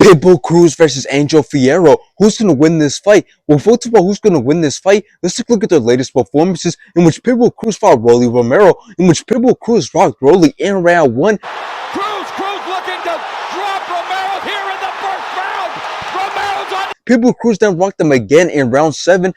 Pitbull Cruz versus Angel Fierro. Who's going to win this fight? Well, first of all, who's going to win this fight? Let's take a look at their latest performances, in which Pitbull Cruz fought Rolly Romero, in which Pitbull Cruz rocked Rolly in round 1. Cruz looking to drop Romero here in the first round. Romero's on. Pitbull Cruz then rocked him again in round 7. Of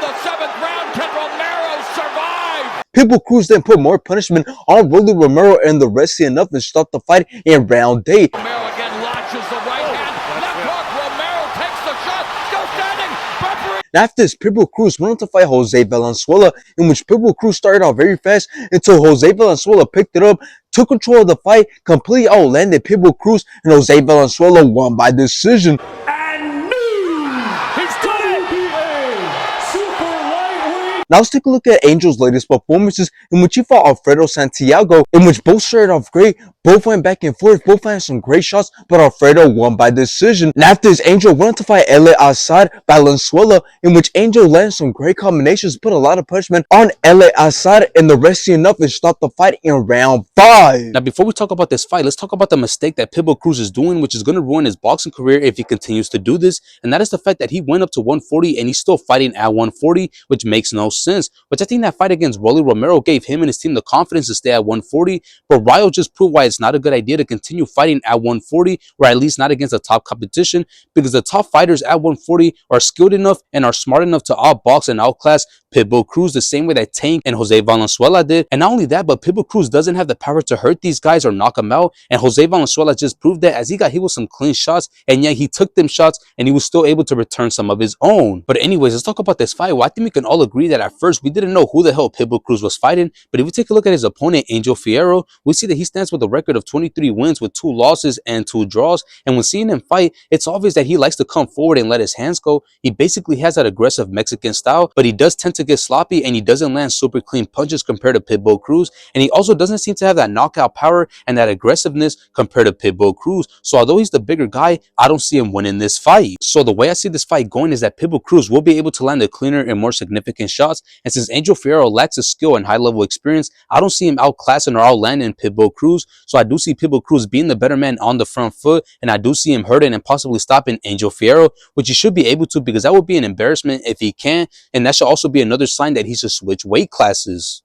the 7th round, can Romero survive? Pitbull Cruz then put more punishment on Rolly Romero and the rest enough and stopped the fight in round 8. Romero again launches the right hand. Left hook. Romero takes the shot. Still standing. Referee. After this, Pitbull Cruz went on to fight Jose Valenzuela, in which Pitbull Cruz started out very fast until Jose Valenzuela picked it up, took control of the fight, completely outlanded Pitbull Cruz, and Jose Valenzuela won by decision. Now let's take a look at Angel's latest performances, in which he fought Alfredo Santiago, in which both started off great, both went back and forth, both had some great shots, but Alfredo won by decision. And after this, Angel went on to fight L.A. Assad Valenzuela, in which Angel landed some great combinations, put a lot of punishment on L.A. Assad, and the rest enough and stopped the fight in round 5. Now, before we talk about this fight, let's talk about the mistake that Pitbull Cruz is doing, which is going to ruin his boxing career if he continues to do this, and that is the fact that he went up to 140 and he's still fighting at 140, which makes no sense. Which I think that fight against Rolly Romero gave him and his team the confidence to stay at 140, but Ryo just proved why it's not a good idea to continue fighting at 140, or at least not against the top competition, because the top fighters at 140 are skilled enough and are smart enough to outbox and outclass Pitbull Cruz the same way that Tank and Jose Valenzuela did. And not only that, but Pitbull Cruz doesn't have the power to hurt these guys or knock them out, and Jose Valenzuela just proved that, as he got hit with some clean shots, and yet he took them shots and he was still able to return some of his own. But anyways, let's talk about this fight. Well, I think we can all agree that at first we didn't know who the hell Pitbull Cruz was fighting, but if we take a look at his opponent, Angel Fierro, we see that he stands with a record of 23 wins with 2 losses and 2 draws, and when seeing him fight, it's obvious that he likes to come forward and let his hands go. He basically has that aggressive Mexican style, but he does tend to get sloppy and he doesn't land super clean punches compared to Pitbull Cruz, and he also doesn't seem to have that knockout power and that aggressiveness compared to Pitbull Cruz. So although he's the bigger guy, I don't see him winning this fight. So the way I see this fight going is that Pitbull Cruz will be able to land the cleaner and more significant shots, and since Angel Fierro lacks the skill and high level experience, I don't see him outclassing or outlanding Pitbull Cruz. So I do see Pitbull Cruz being the better man on the front foot, and I do see him hurting and possibly stopping Angel Fierro, which he should be able to, because that would be an embarrassment if he can't, and that should also be another sign that he should switch weight classes.